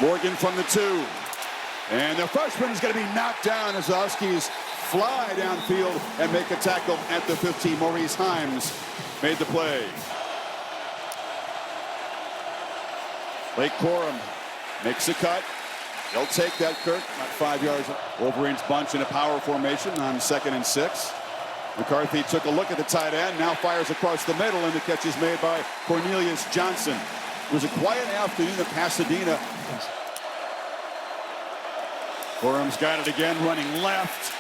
Morgan from the 2. And the freshman is going to be knocked down as the Huskies fly downfield and make a tackle at the 15. Maurice Himes made the play. Blake Corum makes a cut. They'll take that, Kirk. About 5 yards. Wolverines bunch in a power formation on 2nd and 6. McCarthy took a look at the tight end, now fires across the middle, and the catch is made by Cornelius Johnson. It was a quiet afternoon at Pasadena. Corum's got it again, running left.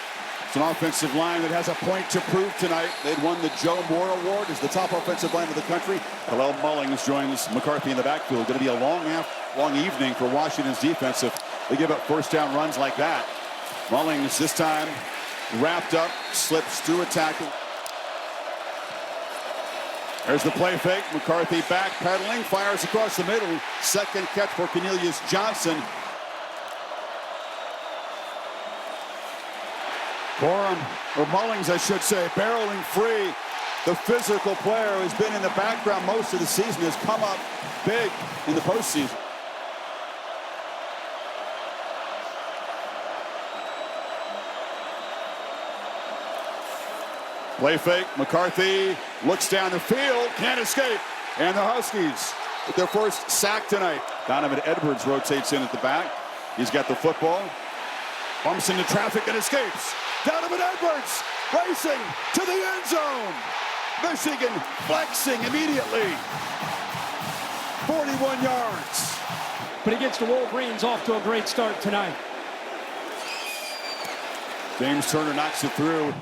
It's an offensive line that has a point to prove tonight. They'd won the Joe Moore Award as the top offensive line of the country. Hillel Mullings joins McCarthy in the backfield. Going to be a long evening for Washington's defense if they give up first down runs like that. Mullings this time wrapped up, slips through a tackle. There's the play fake. McCarthy backpedaling, fires across the middle. Second catch for Cornelius Johnson. Corum, or Mullings, I should say, barreling free. The physical player who's been in the background most of the season has come up big in the postseason. Play fake. McCarthy looks down the field, can't escape. And the Huskies with their first sack tonight. Donovan Edwards rotates in at the back. He's got the football. Bumps into traffic and escapes. Donovan Edwards racing to the end zone. Michigan flexing immediately. 41 yards. But against the Wolverines, off to a great start tonight. James Turner knocks it through.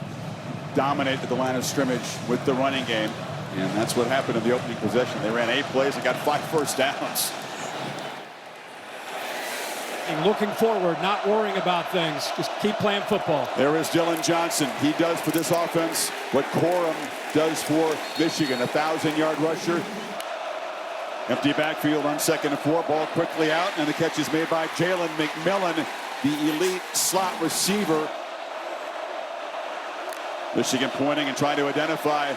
Dominated the line of scrimmage with the running game. And that's what happened in the opening possession. They ran 8 plays and got 5 first downs. And looking forward, not worrying about things. Just keep playing football. There is Dylan Johnson. He does for this offense what Corum does for Michigan. 1,000-yard rusher. Empty backfield on 2nd and 4. Ball quickly out, and the catch is made by Jalen McMillan, the elite slot receiver. Michigan pointing and trying to identify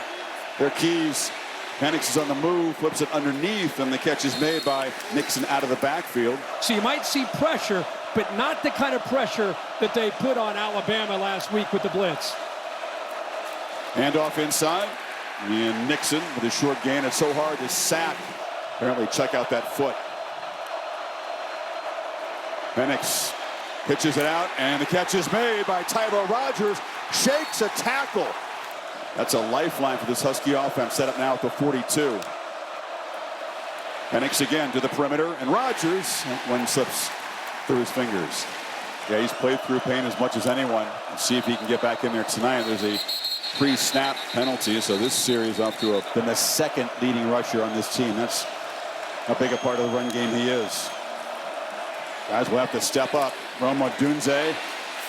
their keys. Penix is on the move, flips it underneath, and the catch is made by Nixon out of the backfield. So you might see pressure, but not the kind of pressure that they put on Alabama last week with the blitz. Hand off inside, and Nixon with a short gain. It's so hard to sack. Apparently check out that foot. Penix pitches it out, and the catch is made by Tyler Rogers. Shakes a tackle. That's a lifeline for this Husky offense, set up now at the 42. Penix again to the perimeter, and Rogers, one slips through his fingers. Yeah, he's played through pain as much as anyone. Let's see if he can get back in there tonight. There's a pre-snap penalty, so this series off to been the 2nd leading rusher on this team. That's how big a part of the run game he is. Guys will have to step up. Rome Odunze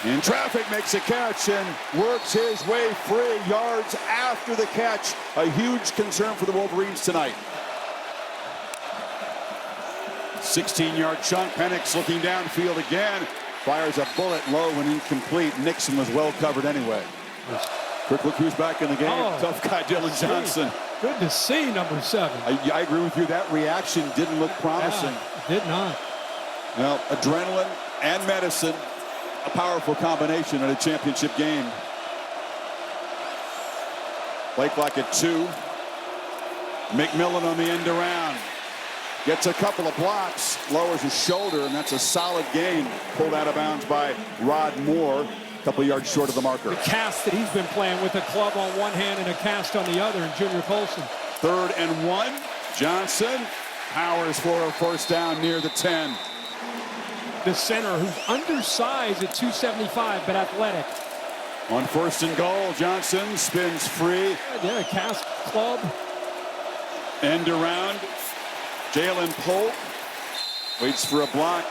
in traffic makes a catch and works his way free. Yards after the catch. A huge concern for the Wolverines tonight. 16-yard chunk. Penix looking downfield again. Fires a bullet low and incomplete. Nixon was well covered anyway. Quick look who's back in the game. Oh, tough guy Dylan Johnson. Good to see number 7. I agree with you. That reaction didn't look promising. Yeah, did not. Well, adrenaline and medicine. A powerful combination in a championship game. Play clock at 2. McMillan on the end around. Gets a couple of blocks, lowers his shoulder, and that's a solid gain. Pulled out of bounds by Rod Moore. A couple yards short of the marker. The cast that he's been playing with a club on one hand and a cast on the other in Junior Colson. 3rd and 1. Johnson powers for a first down near the 10. The center, who's undersized at 275, but athletic. On 1st and goal, Johnson spins free. Yeah, cast club. End around. Jalen Polk waits for a block.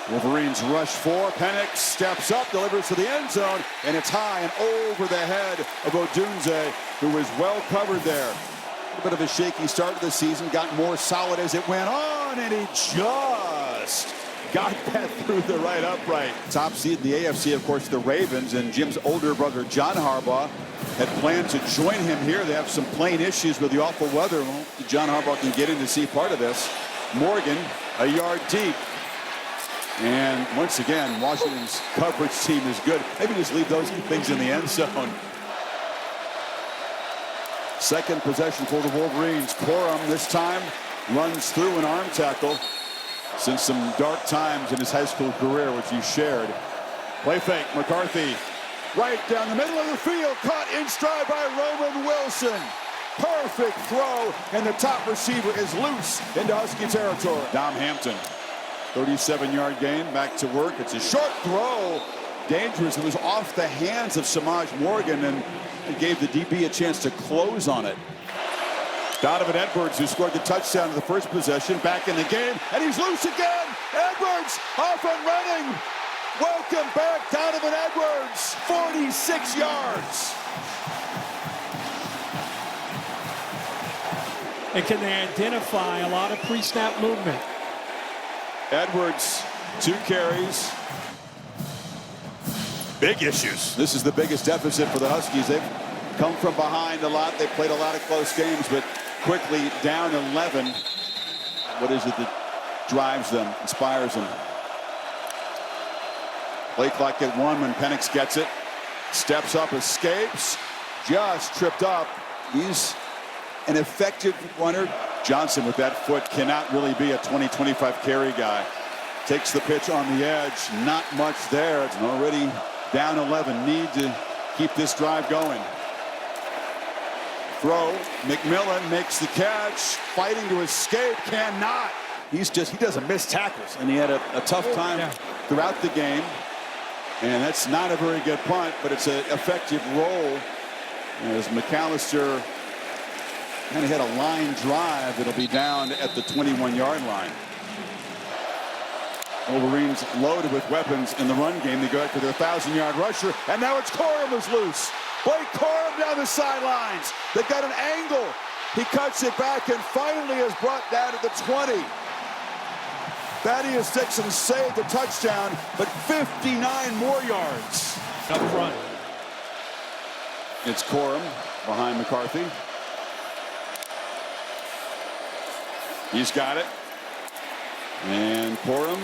Wolverines rush 4. Penix steps up, delivers to the end zone, and it's high and over the head of Odunze, who was well covered there. A bit of a shaky start to the season, got more solid as it went on, and he just got that through the right upright. Top seed in the AFC, of course, the Ravens, and Jim's older brother, John Harbaugh, had planned to join him here. They have some plane issues with the awful weather. Well, John Harbaugh can get in to see part of this. Morgan a yard deep. And once again, Washington's coverage team is good. Maybe just leave those things in the end zone. Second possession for the Wolverines. Corum this time runs through an arm tackle. Since some dark times in his high school career, which he shared. Play fake, McCarthy. Right down the middle of the field, caught in stride by Roman Wilson. Perfect throw, and the top receiver is loose into Husky territory. Dom Hampton, 37-yard gain, back to work. It's a short throw. Dangerous. It was off the hands of Samaj Morgan, and it gave the DB a chance to close on it. Donovan Edwards, who scored the touchdown in the first possession, back in the game, and he's loose again. Edwards off and running. Welcome back, Donovan Edwards, 46 yards. And can they identify a lot of pre-snap movement? Edwards, 2 carries. Big issues. This is the biggest deficit for the Huskies. They've come from behind a lot. They've played a lot of close games, but quickly down 11. What is it that drives them, inspires them? Play clock at 1 when Penix gets it. Steps up, escapes. Just tripped up. He's an effective runner. Johnson with that foot cannot really be a 20-25 carry guy. Takes the pitch on the edge. Not much there. It's already down 11. Need to keep this drive going. Throw. McMillan makes the catch. Fighting to escape. Cannot. He doesn't miss tackles. And he had a tough time throughout the game. And that's not a very good punt, but it's an effective roll. As McAllister kind of had a line drive that'll be down at the 21-yard line. Wolverines loaded with weapons in the run game. They go after their 1,000-yard rusher, and now it's Corum who's loose. Blake Corum down the sidelines. They've got an angle. He cuts it back and finally is brought down to the 20. Thaddeus Dixon saved the touchdown, but 59 more yards. Up front. It's Corum behind McCarthy. He's got it. And Corum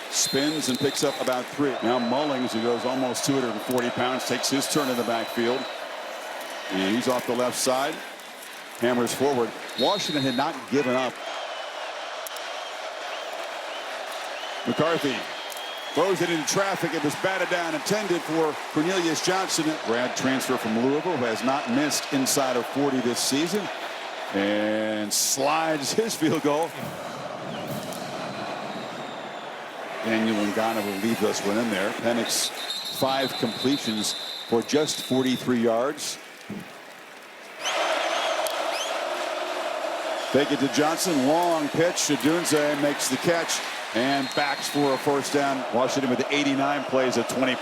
spins and picks up about 3. Now Mullings, who goes almost 240 pounds, takes his turn in the backfield. And he's off the left side. Hammers forward. Washington had not given up. McCarthy throws it into traffic. It was batted down, intended for Cornelius Johnson. Grad transfer from Louisville, who has not missed inside of 40 this season. And slides his field goal. Daniel Ngana will leave this one in there. Penix 5 completions for just 43 yards. Fake it to Johnson. Long pitch. Shadunze makes the catch and backs for a first down. Washington with 89 plays at 20+.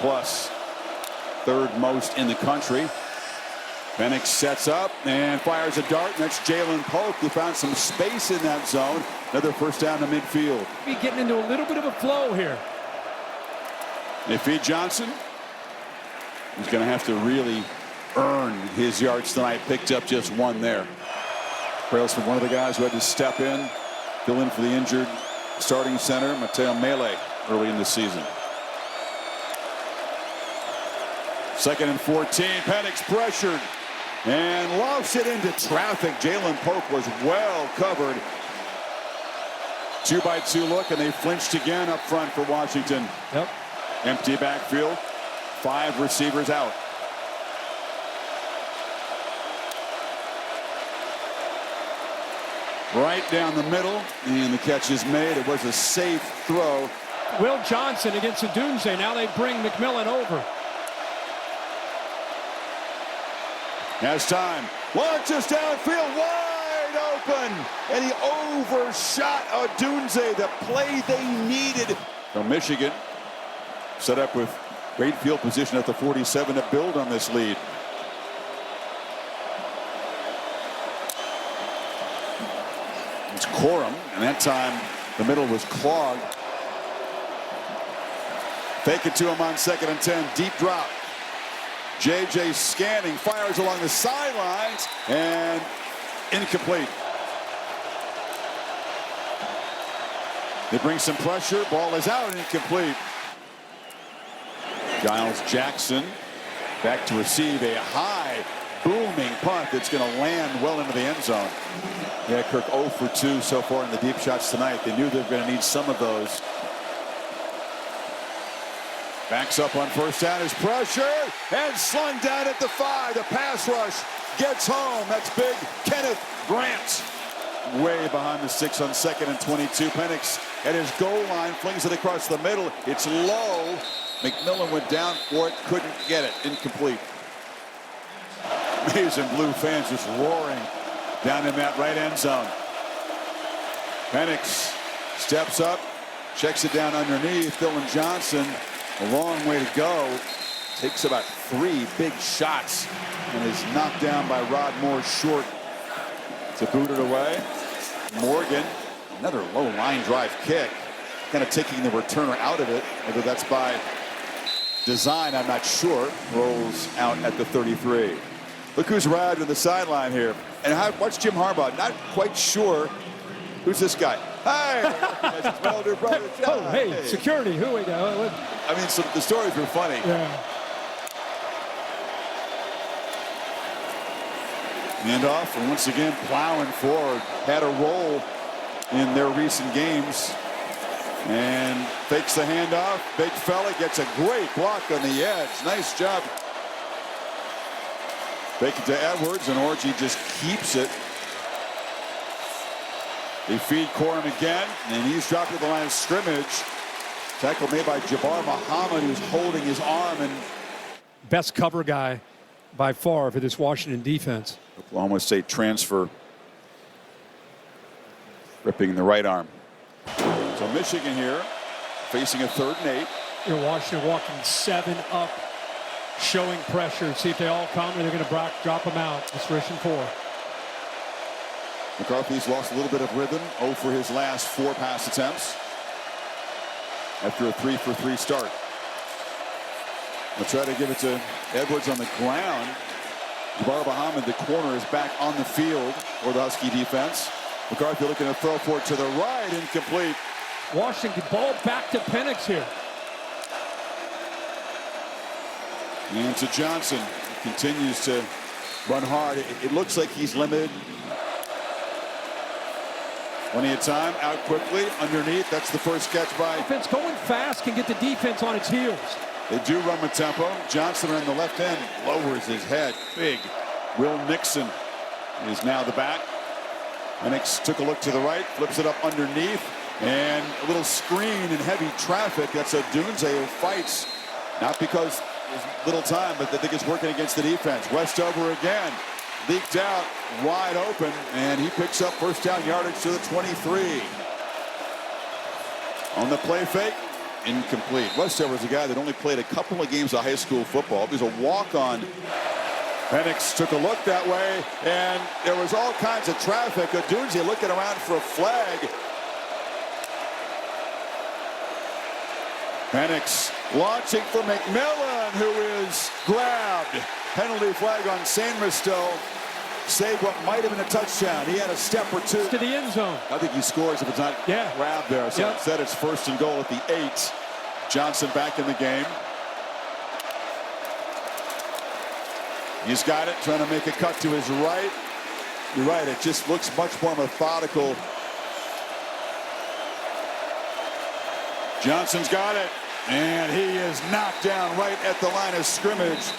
Third most in the country. Penix sets up and fires a dart. And that's Jalen Polk. He found some space in that zone. Another first down to midfield. Be getting into a little bit of a flow here. They feed Johnson. He's going to have to really earn his yards tonight. Picked up just 1 there. Brailsford, one of the guys who had to step in, fill in for the injured starting center, Mateo Mele, early in the season. 2nd and 14. Penix pressured and lofts it into traffic. Jalen Polk was well covered. 2-by-2 look, and they flinched again up front for Washington. Yep. Empty backfield. 5 receivers out. Right down the middle, and the catch is made. It was a safe throw. Will Johnson against Adunze. Now they bring McMillan over. Has time. Launches downfield, wide open, and he overshot Adunze. The play they needed. From Michigan, set up with great field position at the 47 to build on this lead. It's Corum, and that time the middle was clogged. Fake it to him on 2nd and 10. Deep drop. JJ scanning, fires along the sidelines, and incomplete. They bring some pressure. Ball is out, incomplete. Giles Jackson back to receive a high, booming punt that's going to land well into the end zone. Yeah, Kirk 0 for 2 so far in the deep shots tonight. They knew they were going to need some of those. Backs up on first down. Is pressure and slung down at the 5. The pass rush gets home. That's big Kenneth Grant. Way behind the 6 on 2nd and 22. Penix at his goal line flings it across the middle. It's low. McMillan went down for it, couldn't get it. Incomplete. Maize and blue fans just roaring down in that right end zone. Penix steps up, checks it down underneath. Dylan Johnson, a long way to go. Takes about 3 big shots and is knocked down by Rod Moore short. To boot it away. Morgan, another low line drive kick. Kind of taking the returner out of it. Whether that's by design, I'm not sure. Rolls out at the 33. Look who's arrived on the sideline here. And watch Jim Harbaugh. Not quite sure. Who's this guy? Hi! His elder brother, John. Oh, hey, security. Who we got? I mean, so the stories were funny. Yeah. Handoff, and once again plowing forward. Had a roll in their recent games. And fakes the handoff. Big fella gets a great block on the edge. Nice job. Fake it to Edwards, and Orji just keeps it. They feed Corum again, and he's dropped to the line of scrimmage. Tackle made by Jabbar Muhammad, who's holding his arm. And best cover guy by far for this Washington defense. Oklahoma State transfer. Ripping the right arm. So Michigan here facing a 3rd and 8. You're Washington walking 7 up, showing pressure. See if they all come or they're going to drop them out. It's 1st and 4. McCarthy's lost a little bit of rhythm. 0 for his last 4 pass attempts after a 3 for 3 start. They'll try to give it to Edwards on the ground. Jabbar Muhammad, the corner, is back on the field for the Husky defense. McCarthy looking to throw for it to the right, incomplete. Washington ball back to Penix here. And to Johnson, continues to run hard. It looks like he's limited. Plenty of time, out quickly, underneath. That's the first catch by. Offense going fast can get the defense on its heels. They do run with tempo. Johnson on the left end lowers his head. Big. Will Nixon is now the back. Penix took a look to the right, flips it up underneath, and a little screen in heavy traffic. That's a Dunze who fights, not because there's little time, but I think it's working against the defense. Westover again, leaked out, wide open, and he picks up 1st down yardage to the 23. On the play fake, incomplete. Westover's a guy that only played a couple of games of high school football. He's a walk-on. Penix took a look that way, and there was all kinds of traffic. Odunze looking around for a flag. Penix launching for McMillan, who is grabbed. Penalty flag on Saint-Misteau. Saved what might have been a touchdown. He had a step or two. To the end zone. I think he scores if it's not grabbed there. So instead it's 1st and goal at the 8. Johnson back in the game. He's got it, trying to make a cut to his right. You're right, it just looks much more methodical. Johnson's got it, and he is knocked down right at the line of scrimmage.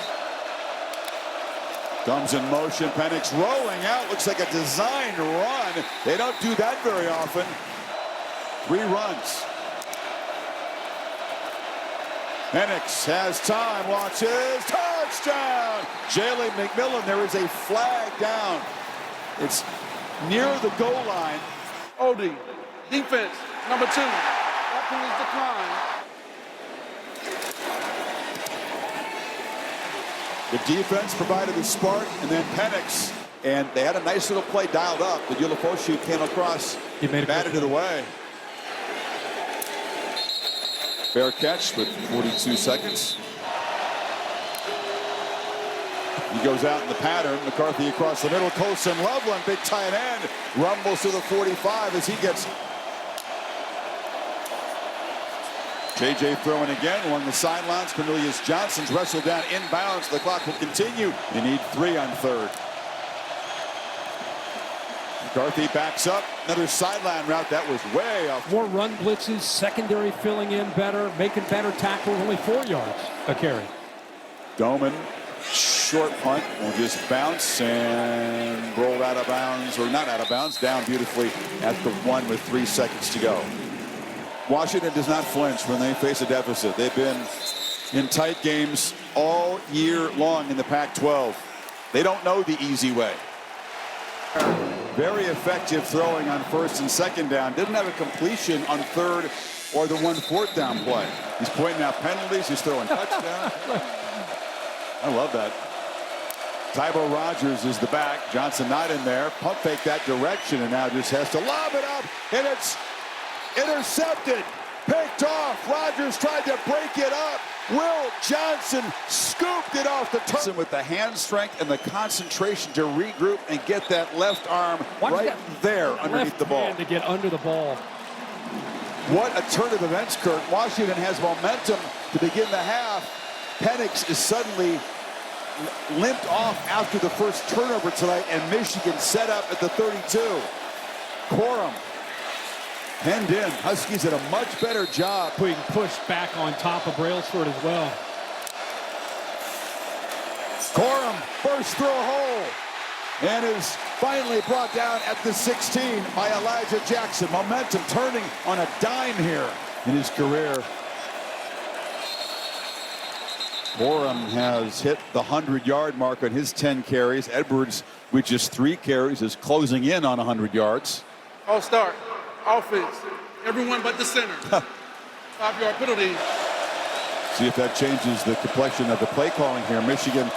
Comes in motion, Penix rolling out, looks like a designed run. They don't do that very often. 3 runs. Penix has time, launches, touchdown! Jalen McMillan, there is a flag down. It's near the goal line. Odie, defense, number 2. After his decline. The defense provided the spark, and then Penix. And they had a nice little play dialed up, but Ulafoshu came across, batted it away. Fair catch with 42 seconds. He goes out in the pattern. McCarthy across the middle. Colson Loveland, big tight end, rumbles to the 45 as he gets JJ throwing again along the sidelines. Cornelius Johnson's wrestled down inbounds. The clock will continue. You need 3 on third. McCarthy backs up. Another sideline route. That was way off. More run blitzes, secondary filling in better, making better tackles, only 4 yards a carry. Doman, short punt, will just bounce and roll out of bounds, or not out of bounds, down beautifully at the 1 with 3 seconds to go. Washington does not flinch when they face a deficit. They've been in tight games all year long in the Pac-12. They don't know the easy way. Very effective throwing on first and second down. Didn't have a completion on third or the 1 4th down play. He's pointing out penalties. He's throwing touchdowns. I love that. Tybo Rogers is the back. Johnson not in there. Pump fake that direction and now just has to lob it up. And it's intercepted. Picked off. Rogers tried to break it up. Will Johnson scooped it off the turn with the hand strength and the concentration to regroup and get that left arm right there underneath the ball. To get under the ball. What a turn of events, Kurt. Washington has momentum to begin the half. Penix is suddenly limped off after the first turnover tonight, and Michigan set up at the 32. Corum penned in. Huskies did a much better job. Being pushed back on top of Brailsford as well. Corum bursts through a hole and is finally brought down at the 16 by Elijah Jackson. Momentum turning on a dime here in his career. Corum has hit the 100-yard mark on his 10 carries. Edwards, with just 3 carries, is closing in on 100 yards. All start. Offense. Everyone but the center. 5-yard penalty. See if that changes the complexion of the play calling here. Michigan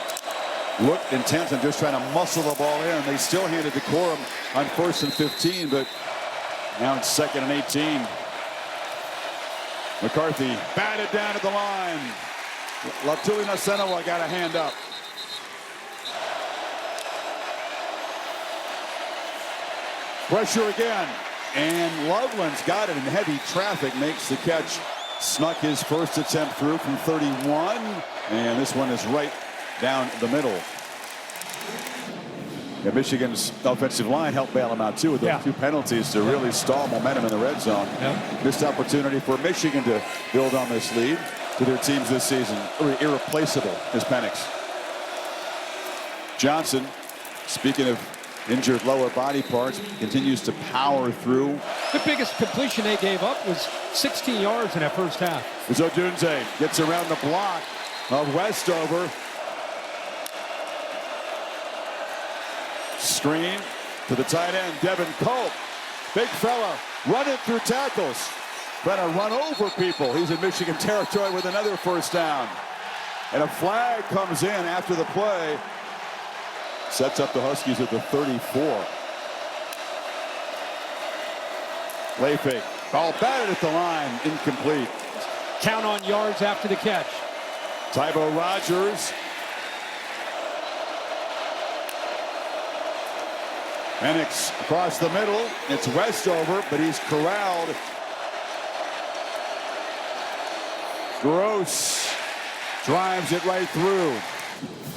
looked intense and just trying to muscle the ball in. They still handed to Corum on 1st and 15, but now it's 2nd and 18. McCarthy batted down at the line. Latulina Senawa got a hand up. Pressure again. And Loveland's got it in heavy traffic, makes the catch. Snuck his first attempt through from 31. And this one is right down the middle. Yeah, Michigan's offensive line helped bail him out too with those 2 penalties to really stall momentum in the red zone. Missed opportunity for Michigan to build on this lead to their teams this season. Irreplaceable is Penix. Johnson, speaking of injured lower body parts, continues to power through. The biggest completion they gave up was 16 yards in that first half. Odunze gets around the block of Westover. Screen to the tight end, Devin Culp. Big fella running through tackles. Trying to run over people. He's in Michigan territory with another first down. And a flag comes in after the play. Sets up the Huskies at the 34. Play fake. Ball batted at the line. Incomplete. Count on yards after the catch. Tybo Rogers. Penix across the middle. It's Westover, but he's corralled. Gross drives it right through.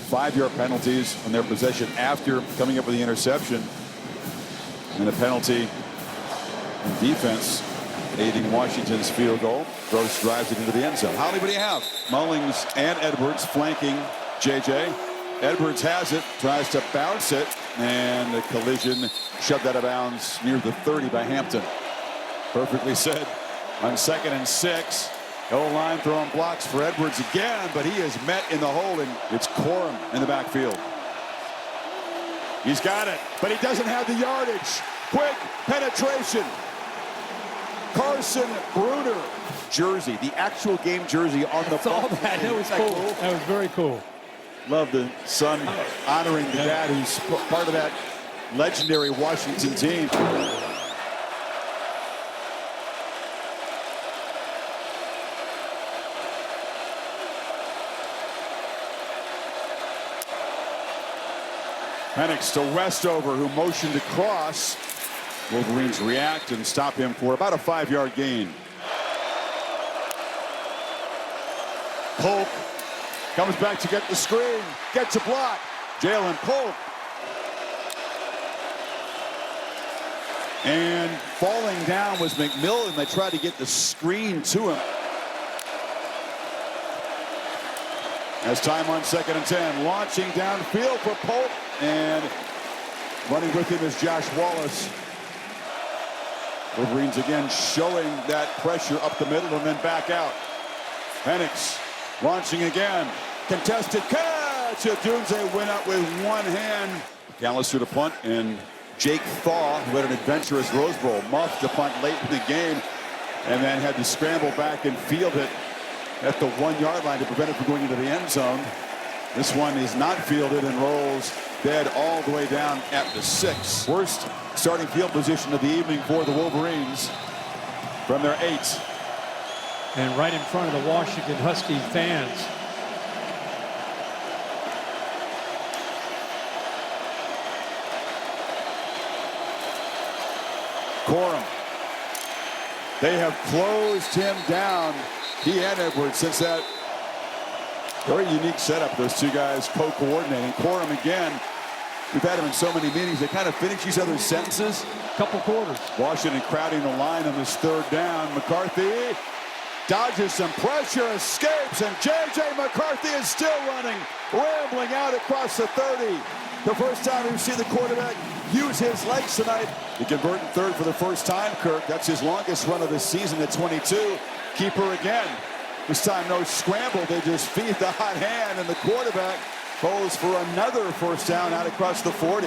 5-yard penalties on their possession after coming up with the interception. And a penalty in defense aiding Washington's field goal. Gross drives it into the end zone. Holly, what do you have? Mullings and Edwards flanking JJ. Edwards has it, tries to bounce it, and a collision shoved out of bounds near the 30 by Hampton. Perfectly said. On 2nd and 6. O-line throwing blocks for Edwards again, but he is met in the hole, and it's Corum in the backfield. He's got it, but he doesn't have the yardage. Quick penetration. Carson Bruner. Jersey, the actual game jersey on the ball. That was cool. That was very cool. Love the son honoring the dad who's part of that legendary Washington team. Penix to Westover, who motioned across. Wolverines react and stop him for about a 5-yard gain. Polk comes back to get the screen, gets a block. Jalen Polk. And falling down was McMillan. They tried to get the screen to him. As time on 2nd and 10, launching downfield for Polk, and running with him is Josh Wallace. Wolverines again showing that pressure up the middle and then back out. Penix launching again. Contested catch. Odunze went up with one hand. McAllister to punt, and Jake Thaw, who had an adventurous Rose Bowl, muffed to punt late in the game and then had to scramble back and field it at the 1-yard line to prevent it from going into the end zone. This one is not fielded and rolls dead all the way down at the 6. Worst starting field position of the evening for the Wolverines from their 8. And right in front of the Washington Husky fans. Corum. They have closed him down, he and Edwards, since that very unique setup. Those two guys co-coordinating. Corum again. We've had him in so many meetings. They kind of finish each other's sentences. Couple quarters. Washington crowding the line on this 3rd down. McCarthy dodges some pressure, escapes, and J.J. McCarthy is still running, rambling out across the 30. The first time we've seen the quarterback use his legs tonight. He converted 3rd for the first time, Kirk. That's his longest run of the season at 22. Keeper again. This time no scramble. They just feed the hot hand, and the quarterback goes for another first down out across the 40.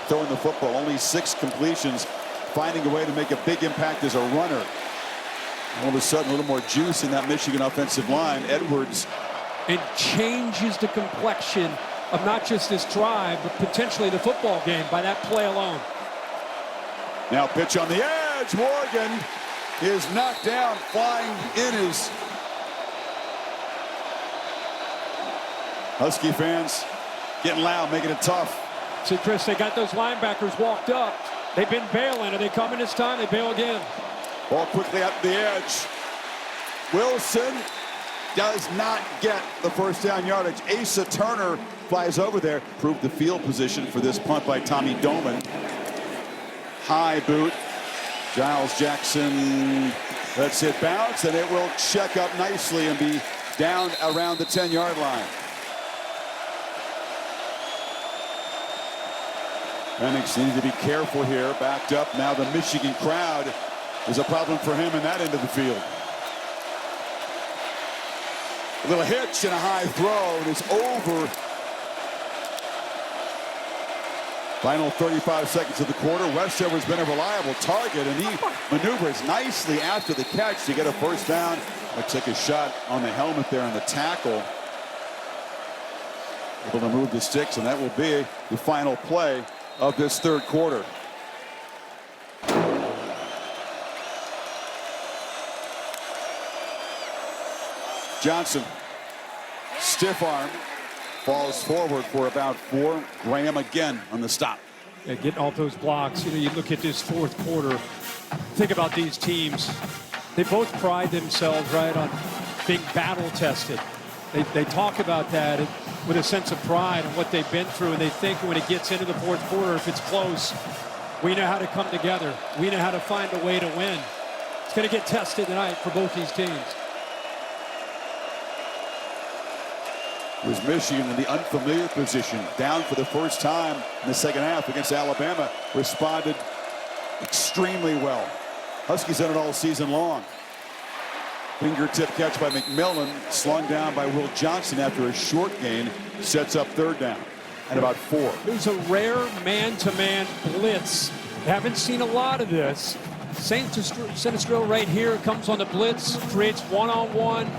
Throwing the football, only 6 completions, finding a way to make a big impact as a runner. All of a sudden, a little more juice in that Michigan offensive line. Edwards. And changes the complexion of not just this drive, but potentially the football game by that play alone. Now pitch on the edge. Morgan is knocked down. Flying in is Husky fans getting loud, making it tough. See, Chris, they got those linebackers walked up. They've been bailing. Are they coming this time? They bail again. Ball quickly up the edge. Wilson does not get the first down yardage. Asa Turner flies over there. Proved the field position for this punt by Tommy Doman. High boot. Giles Jackson lets it bounce, and it will check up nicely and be down around the 10-yard line. Penix needs to be careful here. Backed up. Now the Michigan crowd is a problem for him in that end of the field. A little hitch and a high throw, and it's over. Final 35 seconds of the quarter. Westover's been a reliable target, and he maneuvers nicely after the catch to get a first down. Looks like a shot on the helmet there on the tackle. Able to move the sticks, and that will be the final play of this 3rd quarter. Johnson, stiff arm, falls forward for about 4. Graham again on the stop. Yeah, getting all those blocks. You know, you look at this 4th quarter. Think about these teams. They both pride themselves, right, on being battle tested. They talk about that with a sense of pride and what they've been through, and they think when it gets into the 4th quarter, if it's close, we know how to come together. We know how to find a way to win. It's going to get tested tonight for both these teams. It was Michigan in the unfamiliar position, down for the first time in the 2nd half against Alabama. Responded extremely well. Huskies done it all season long. Fingertip catch by McMillan, slung down by Will Johnson after a short gain, sets up 3rd down at about 4. It was a rare man-to-man blitz. Haven't seen a lot of this. Sinistro right here comes on the blitz, creates one-on-one.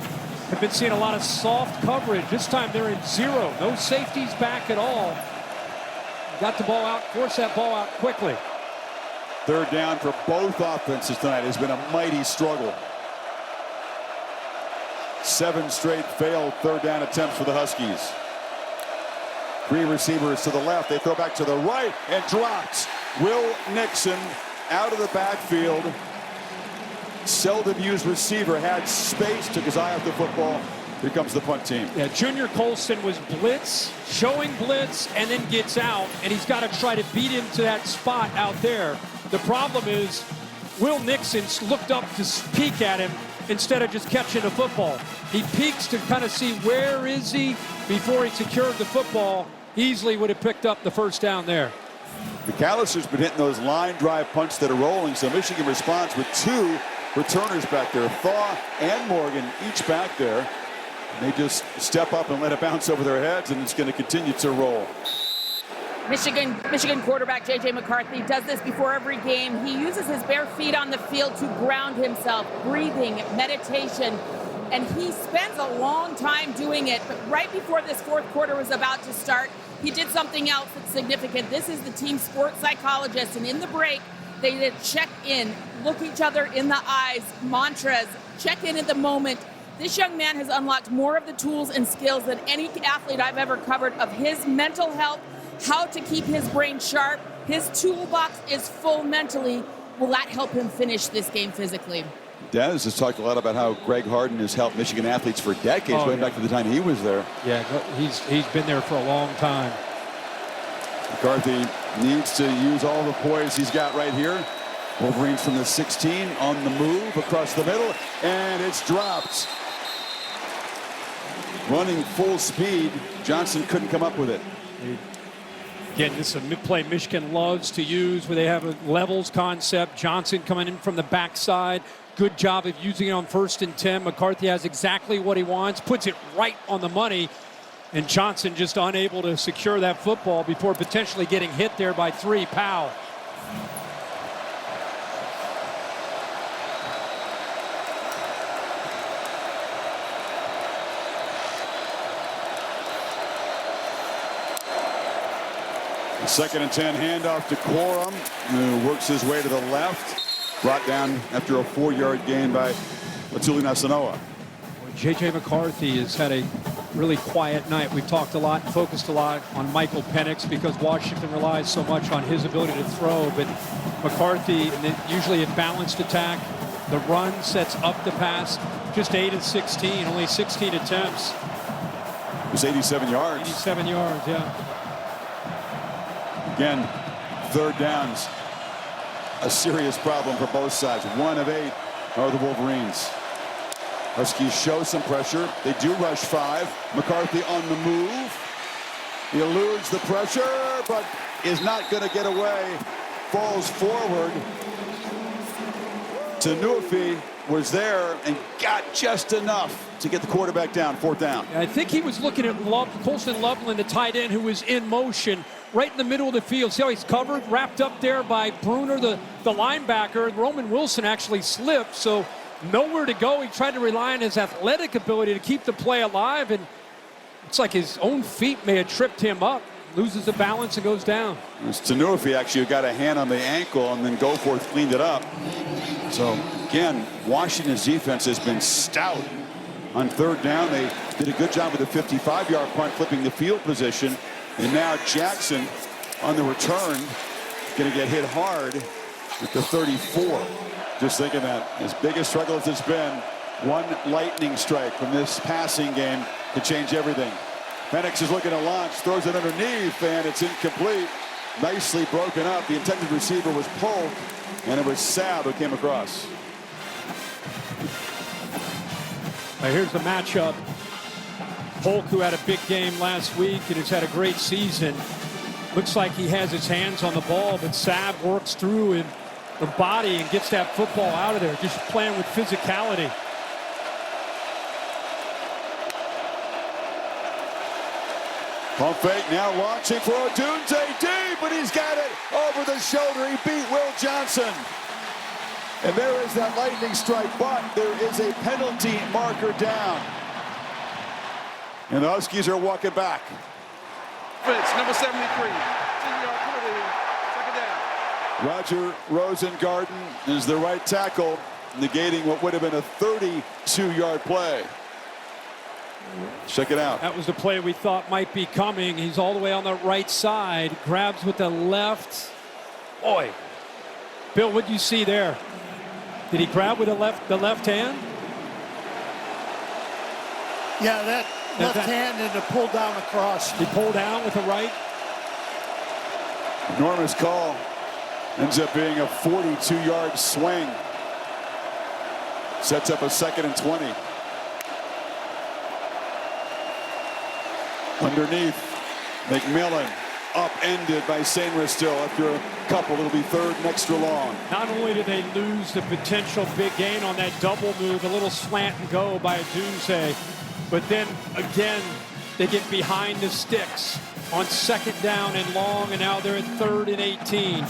Have been seeing a lot of soft coverage. This time they're in 0. No safeties back at all. Got the ball out, forced that ball out quickly. 3rd down for both offenses tonight has been a mighty struggle. 7 straight failed 3rd down attempts for the Huskies. 3 receivers to the left. They throw back to the right and drops. Will Nixon out of the backfield. Seldom used receiver, had space, took his eye off the football, Here comes the punt team. Yeah, Junior Colston was showing blitz, and then gets out, and he's got to try to beat him to that spot out there. The problem is Will Nixon looked up to peek at him instead of just catching the football. He peeks to kind of see where is he before he secured the football. Easily would have picked up the first down there. McAllister's been hitting those line drive punts that are rolling, so Michigan responds with 2 returners back there. Thaw and Morgan each back there. They just step up and let it bounce over their heads, and it's going to continue to roll. Michigan quarterback J.J. McCarthy does this before every game. He uses his bare feet on the field to ground himself, breathing, meditation, and he spends a long time doing it. But right before this fourth quarter was about to start, he did something else that's significant. This is the team sports psychologist, and in the break, they did check in, look each other in the eyes, mantras, check in at the moment. This young man has unlocked more of the tools and skills than any athlete I've ever covered of his mental health, how to keep his brain sharp. His toolbox is full mentally. Will that help him finish this game physically? Dennis has talked a lot about how Greg Harden has helped Michigan athletes for decades, way back to the time he was there. Yeah, he's been there for a long time. McCarthy needs to use all the poise he's got right here. Wolverines from the 16 on the move across the middle, and it's dropped. Running full speed, Johnson couldn't come up with it. Again, this is a play Michigan loves to use where they have a levels concept. Johnson coming in from the backside. Good job of using it on 1st and 10. McCarthy has exactly what he wants, puts it right on the money, and Johnson just unable to secure that football before potentially getting hit there by 3. Powell. Second and 10 handoff to Quorum, who works his way to the left. Brought down after a 4-yard gain by Latuli Nasanoa. J.J. McCarthy has had a really quiet night. We've talked a lot, focused a lot on Michael Penix because Washington relies so much on his ability to throw. But McCarthy, usually a balanced attack. The run sets up the pass. Just 8 of 16, only 16 attempts. It was 87 yards. 87 yards, yeah. Again, 3rd downs. A serious problem for both sides. 1 of 8 are the Wolverines. Huskies show some pressure. They do rush 5. McCarthy on the move. He eludes the pressure, but is not going to get away. Falls forward. Tanuafi was there and got just enough to get the quarterback down. 4th down. I think he was looking at Colston Loveland, the tight end, who was in motion right in the middle of the field. See how he's covered, wrapped up there by Bruner, the linebacker. Roman Wilson actually slipped, so nowhere to go. He tried to rely on his athletic ability to keep the play alive, and it's like his own feet may have tripped him up. Loses the balance and goes down. It was Tanuafi actually who got a hand on the ankle, and then Goforth cleaned it up. So, again, Washington's defense has been stout. On 3rd down, they did a good job with the 55-yard punt, flipping the field position. And now Jackson on the return going to get hit hard at the 34. Just thinking that as big a struggle as it's been, one lightning strike from this passing game to change everything. Penix is looking to launch, throws it underneath, and it's incomplete. Nicely broken up. The intended receiver was Polk, and it was Sabb who came across. Here's the matchup. Polk, who had a big game last week and has had a great season. Looks like he has his hands on the ball, but Sabb works through the body and gets that football out of there, just playing with physicality. Pump fake now launching for Odunze deep, but he's got it over the shoulder. He beat Will Johnson. And there is that lightning strike, but there is a penalty marker down. And the Huskies are walking back. Fitz, number 73. 10-yard penalty. 2nd down. Roger Rosengarten is the right tackle, negating what would have been a 32-yard play. Check it out. That was the play we thought might be coming. He's all the way on the right side. Grabs with the left. Boy. Bill, what did you see there? Did he grab with the left hand? Yeah, that left hand and the pull down across. He pulled down with the right. Enormous call. Ends up being a 42-yard swing. Sets up a 2nd and 20. Underneath, McMillan upended by Sainristil still. After a couple, it'll be 3rd and extra long. Not only did they lose the potential big gain on that double move, a little slant and go by a Doomsday, but then again, they get behind the sticks on 2nd down and long, and now they're at 3rd and 18.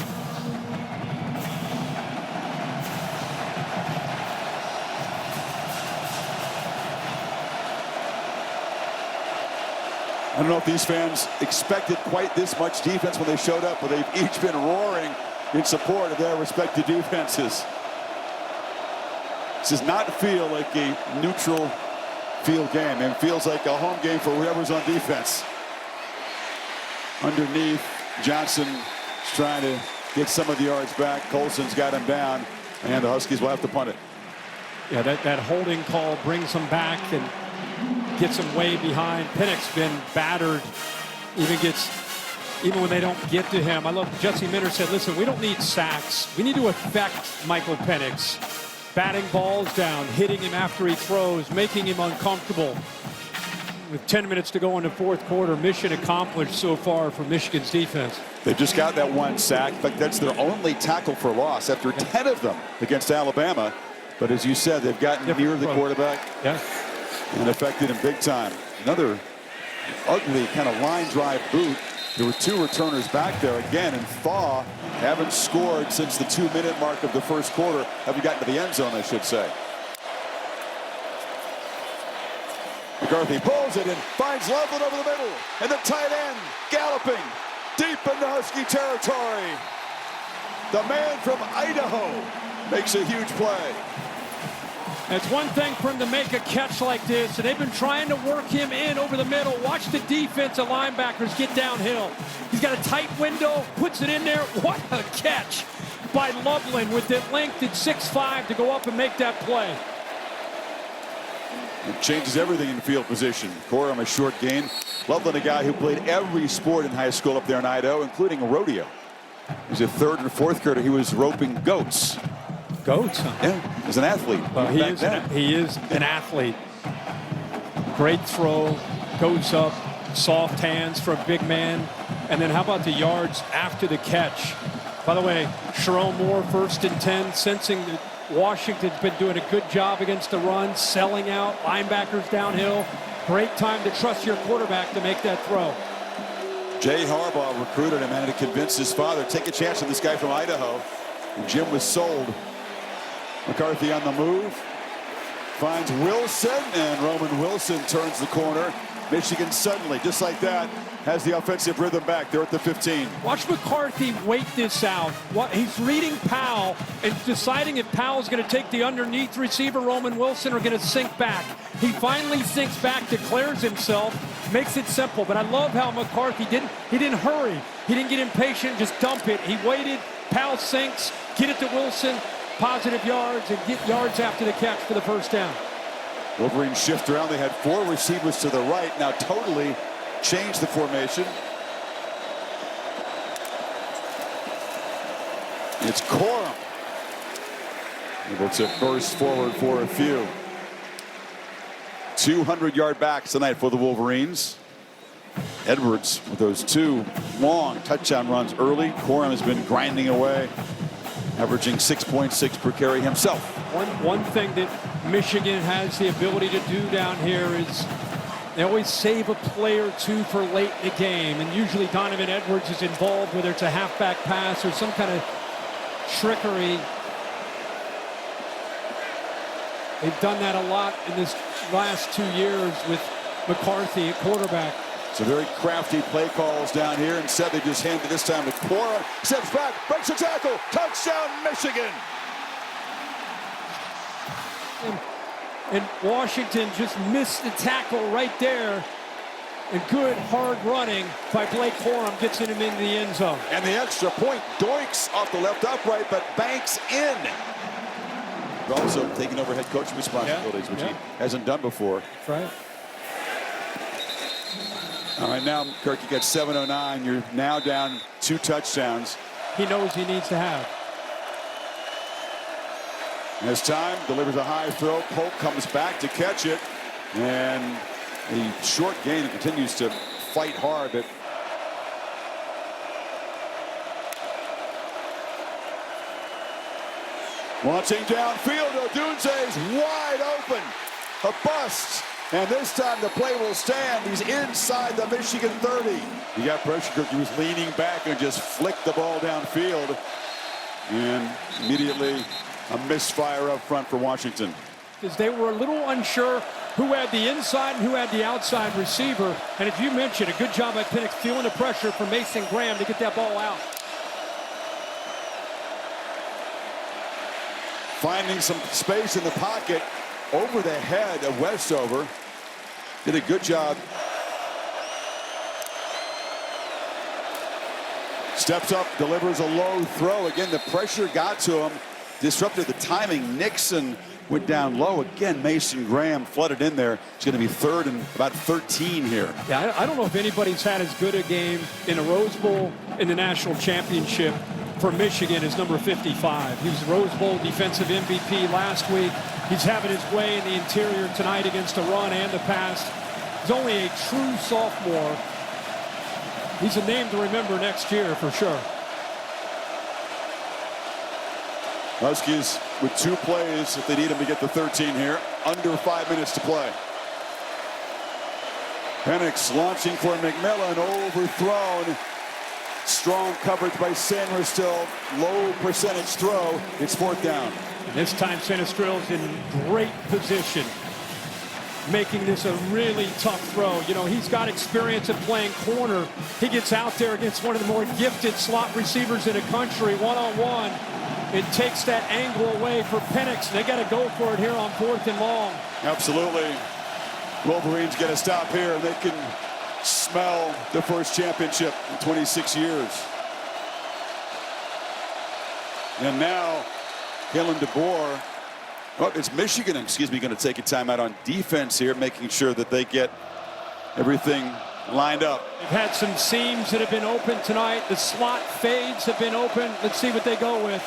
I don't know if these fans expected quite this much defense when they showed up, but they've each been roaring in support of their respective defenses. This does not feel like a neutral field game. It feels like a home game for whoever's on defense. Underneath, Johnson is trying to get some of the yards back. Colson's got him down, and the Huskies will have to punt it. Yeah, that holding call brings them back and gets him way behind. Pennick's been battered. Even when they don't get to him. I love Jesse Minter said, listen, we don't need sacks. We need to affect Michael Penix. Batting balls down, hitting him after he throws, making him uncomfortable. With 10 minutes to go in the 4th quarter, mission accomplished so far for Michigan's defense. They've just got that 1 sack. In fact, that's their only tackle for loss after 10 of them against Alabama. But as you said, they've gotten near the quarterback. Yeah. And affected him big time. Another ugly kind of line drive boot. There were 2 returners back there again, and Thaw haven't scored since the 2-minute mark of the 1st quarter. Haven't gotten to the end zone, I should say. McCarthy pulls it and finds Loveland over the middle, and the tight end galloping deep into Husky territory. The man from Idaho makes a huge play. It's one thing for him to make a catch like this, and they've been trying to work him in over the middle. Watch the defensive linebackers get downhill. He's got a tight window, puts it in there. What a catch by Loveland with the length at 6'5" to go up and make that play. It changes everything in field position. Corum a short gain. Loveland, a guy who played every sport in high school up there in Idaho, including a rodeo. He was a 3rd and 4th grader. He was roping goats. Goats, huh? Yeah, as an athlete. Well, he is an athlete. Great throw, goes up, soft hands for a big man. And then how about the yards after the catch? By the way, Sharon Moore, 1st and 10, sensing that Washington's been doing a good job against the run, selling out, linebackers downhill. Great time to trust your quarterback to make that throw. Jay Harbaugh recruited him and had to convince his father, take a chance on this guy from Idaho. And Jim was sold. McCarthy on the move. Finds Wilson, and Roman Wilson turns the corner. Michigan suddenly, just like that, has the offensive rhythm back. They're at the 15. Watch McCarthy wait this out. He's reading Powell and deciding if Powell's going to take the underneath receiver, Roman Wilson, or going to sink back. He finally sinks back, declares himself, makes it simple. But I love how McCarthy didn't hurry. He didn't get impatient, just dump it. He waited. Powell sinks, get it to Wilson, positive yards, and get yards after the catch for the 1st down. Wolverines shift around. They had 4 receivers to the right. Now totally changed the formation. It's Corum. Able to burst forward for a few. 200-yard backs tonight for the Wolverines. Edwards with those 2 long touchdown runs early. Corum has been grinding away, averaging 6.6 per carry himself. One thing that Michigan has the ability to do down here is they always save a play or 2 for late in the game, and usually Donovan Edwards is involved, whether it's a halfback pass or some kind of trickery. They've done that a lot in this last 2 years with McCarthy at quarterback. Some very crafty play calls down here. Instead, they just hand it this time to Corum. Steps back, breaks a tackle. Touchdown, Michigan. And Washington just missed the tackle right there. And good hard running by Blake Corum gets him into the end zone. And the extra point, doinks off the left upright, but banks in. But also taking over head coaching responsibilities, which he hasn't done before. That's right. All right, now, Kirk, you got 7:09. You're now down 2 touchdowns. He knows he needs to have. This time, delivers a high throw. Polk comes back to catch it. And a short gain, continues to fight hard. But launching downfield, Odunze is wide open. A bust. And this time the play will stand. He's inside the Michigan 30. He got pressure, Kirk. He was leaning back and just flicked the ball downfield. And immediately a misfire up front for Washington. Because they were a little unsure who had the inside and who had the outside receiver. And as you mentioned, a good job by Penix feeling the pressure from Mason Graham to get that ball out. Finding some space in the pocket over the head of Westover. Did a good job. Steps up, delivers a low throw. Again, the pressure got to him. Disrupted the timing. Nixon went down low. Again, Mason Graham flooded in there. It's going to be 3rd and about 13 here. Yeah, I don't know if anybody's had as good a game in a Rose Bowl in the national championship for Michigan as number 55. He was the Rose Bowl defensive MVP last week. He's having his way in the interior tonight against the run and the pass. He's only a true sophomore. He's a name to remember next year for sure. Huskies with 2 plays if they need him to get to 13 here. Under 5 minutes to play. Penix launching for McMillan, overthrown. Strong coverage by Sanders-Still. Low percentage throw. It's 4th down. And this time Sanders-Still's in great position, making this a really tough throw. You know, he's got experience of playing corner. He gets out there against one of the more gifted slot receivers in the country, one-on-one. It takes that angle away for Penix. They got to go for it here on 4th and long. Absolutely. Wolverines get a stop here, and they can smell the first championship in 26 years. And now, Kalen DeBoer, it's Michigan, going to take a timeout on defense here, making sure that they get everything lined up. They've had some seams that have been open tonight. The slot fades have been open. Let's see what they go with.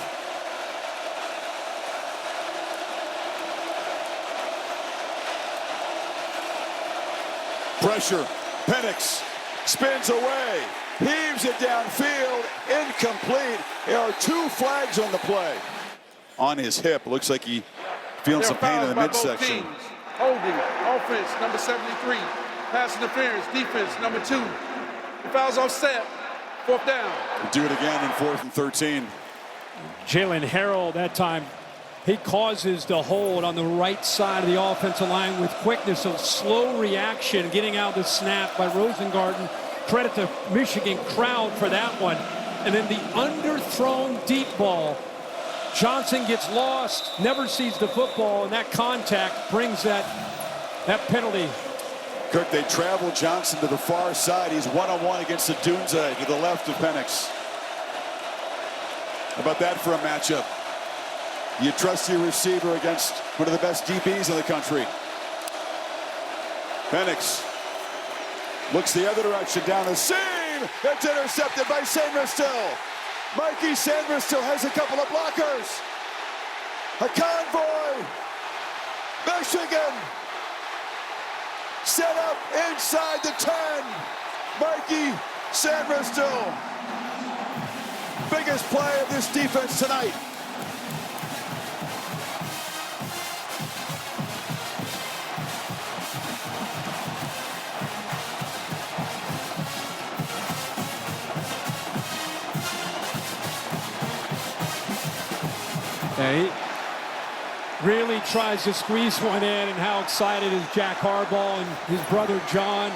Pressure. Penix spins away, heaves it downfield, incomplete. There are 2 flags on the play. On his hip, looks like he feeling some pain in the midsection. Holding, offense, number 73. Pass interference, defense, number 2. The foul's offset, 4th down. We'll do it again in 4th and 13. Jalen Harrell that time, he causes the hold on the right side of the offensive line with quickness. A slow reaction, getting out the snap by Rosengarten. Credit to Michigan crowd for that one. And then the underthrown deep ball. Johnson gets lost, never sees the football, and that contact brings that penalty. Kirk, they travel Johnson to the far side. He's one-on-one against Odunze to the left of Penix. How about that for a matchup? You trust your receiver against one of the best DBs in the country. Penix looks the other direction down the seam. It's intercepted by Sanders-Still. Mikey Sanders-Still has a couple of blockers. A convoy. Michigan set up inside the 10. Mikey Sanders-Still. Biggest play of this defense tonight. Yeah, he really tries to squeeze one in, and how excited is Jack Harbaugh and his brother John.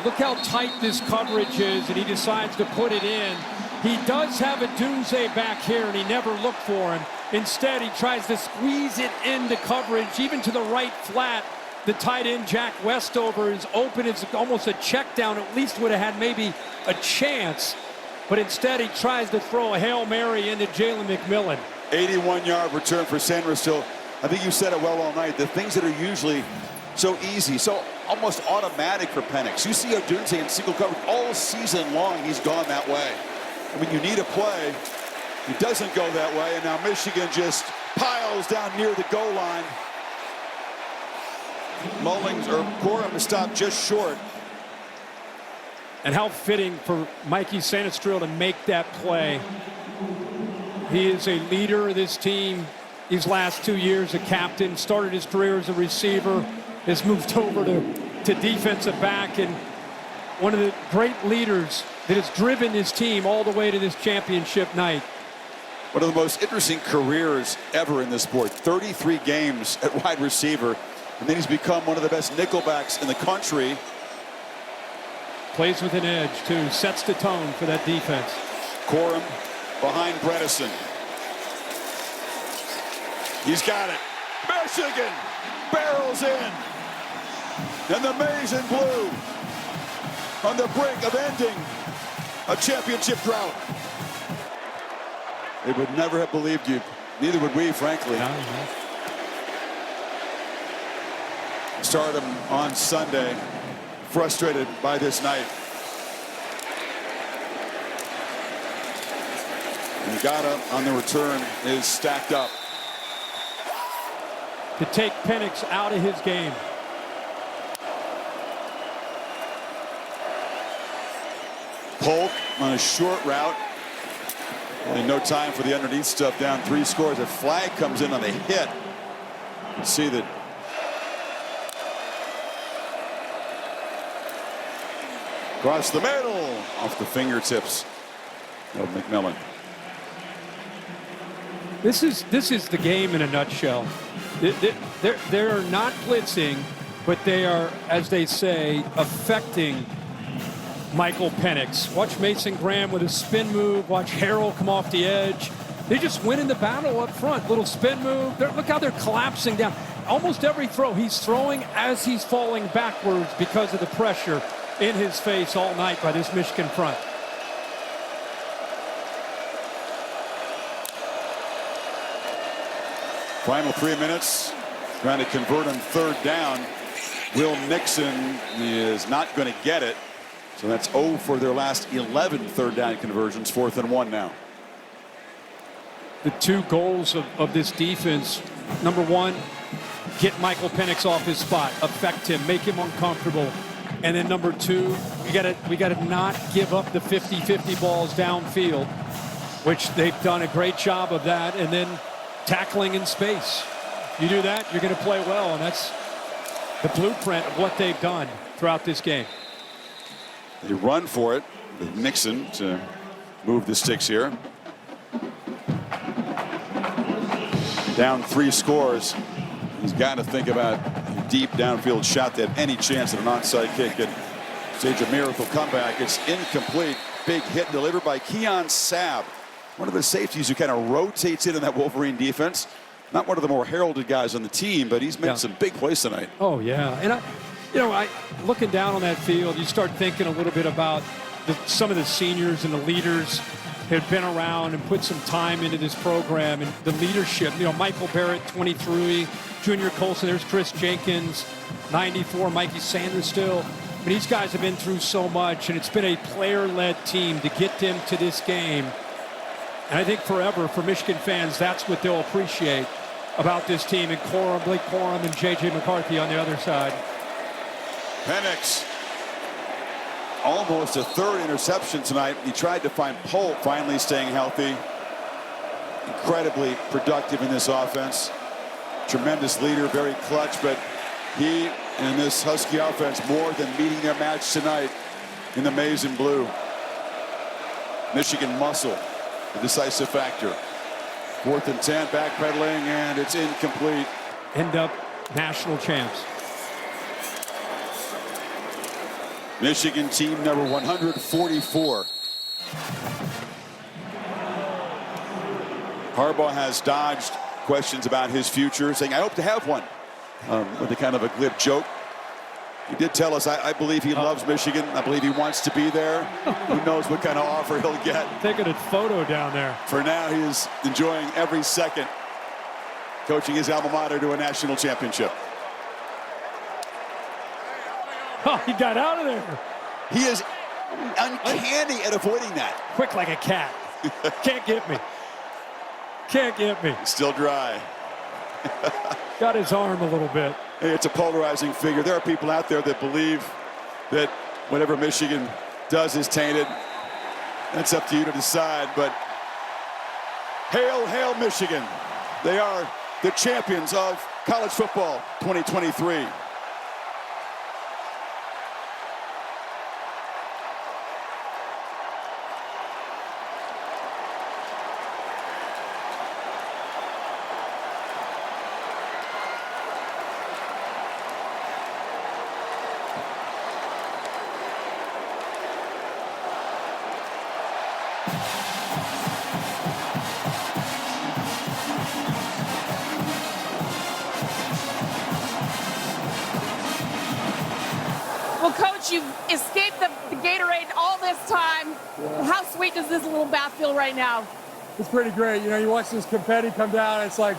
Look how tight this coverage is, and he decides to put it in. He does have a Odunze back here, and he never looked for him. Instead, he tries to squeeze it into coverage, even to the right flat. The tight end, Jack Westover, is open. It's almost a check down. At least would have had maybe a chance. But instead, he tries to throw a Hail Mary into Jalen McMillan. 81-yard return for Sanders-Still. I think you said it well all night. The things that are usually so easy, so almost automatic for Penix. You see Odunze in single coverage all season long. He's gone that way. I mean, you need a play. He doesn't go that way, and now Michigan just piles down near the goal line. Corum to stop just short. And how fitting for Mikey Sanastrell to make that play. He is a leader of this team. These last 2 years, a captain, started his career as a receiver, has moved over to defensive back, and one of the great leaders that has driven his team all the way to this championship night. One of the most interesting careers ever in this sport. 33 games at wide receiver, and then he's become one of the best nickelbacks in the country. Plays with an edge, too. Sets the tone for that defense. Corum behind Bredesen. He's got it. Michigan barrels in. And the maize and blue on the brink of ending a championship drought. They would never have believed you. Neither would we, frankly. Stardom on Sunday. Frustrated by this night. And Gata on the return is stacked up. To take Penix out of his game. Polk on a short route. Only no time for the underneath stuff, down 3 scores. A flag comes in on the hit. You see that. Across the middle, off the fingertips of McMillan. This is the game in a nutshell. They're not blitzing, but they are, as they say, affecting Michael Penix. Watch Mason Graham with a spin move. Watch Harrell come off the edge. They just win in the battle up front. Little spin move. Look how they're collapsing down. Almost every throw, he's throwing as he's falling backwards because of the pressure in his face all night by this Michigan front. Final 3 minutes, trying to convert on 3rd down. Will Nixon is not going to get it. So that's 0 for their last 11 3rd down conversions. 4th and 1 now. The 2 goals of this defense, number 1, get Michael Penix off his spot, affect him, make him uncomfortable. And then number 2, we gotta not give up the 50-50 balls downfield, which they've done a great job of that. And then tackling in space. You do that, you're going to play well, and that's the blueprint of what they've done throughout this game. They run for it with Nixon to move the sticks here. Down 3 scores. He's got to think about a deep downfield shot that had any chance at an onside kick and stage a miracle comeback. It's incomplete. Big hit delivered by Keon Sabb, one of the safeties who kind of rotates in that Wolverine defense. Not one of the more heralded guys on the team, but he's made some big plays tonight. Oh, yeah. And, looking down on that field, you start thinking a little bit about some of the seniors and the leaders who had been around and put some time into this program and the leadership. Michael Barrett, 23, Junior Colson, there's Chris Jenkins, 94, Mikey Sanastrell. I mean, these guys have been through so much, and it's been a player-led team to get them to this game. And I think forever, for Michigan fans, that's what they'll appreciate about this team. And Blake Corum and J.J. McCarthy on the other side. Penix, almost a 3rd interception tonight. He tried to find Polk, finally staying healthy. Incredibly productive in this offense. Tremendous leader, very clutch, but he and this Husky offense more than meeting their match tonight in the maize and blue. Michigan muscle, the decisive factor. 4th and 10, backpedaling, and it's incomplete. End up national champs. Michigan team number 144. Harbaugh has dodged questions about his future, saying, I hope to have one, with a kind of a glib joke. He did tell us, I believe he loves Michigan. I believe he wants to be there. Who knows what kind of offer he'll get. Taking a photo down there. For now, he is enjoying every second coaching his alma mater to a national championship. Oh, he got out of there. He is uncanny at avoiding that. Quick like a cat. Can't get me. Can't get me. Still dry. Got his arm a little bit. Hey, it's a polarizing figure. There are people out there that believe that whatever Michigan does is tainted. That's up to you to decide, but hail, hail Michigan. They are the champions of college football 2023. Well, Coach, you've escaped the Gatorade all this time. Yeah. How sweet does this little bath feel right now? It's pretty great. You know, you watch this confetti come down, it's like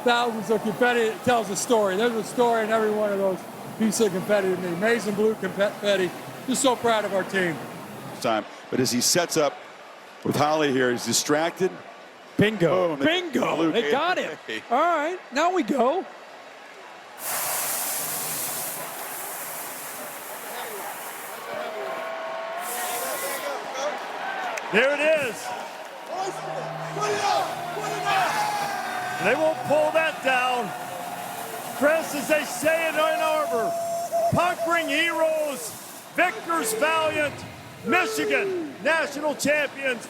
thousands of confetti. It tells a story. There's a story in every one of those pieces of confetti to me. Amazing blue confetti. Just so proud of our team. Time. But as he sets up with Holly here, he's distracted. Bingo. Boom. Bingo. Blue They got Gatorade. it. All right. Now we go. There it is. They won't pull that down. Chris, as they say in Ann Arbor, conquering heroes, victors valiant, Michigan, national champions.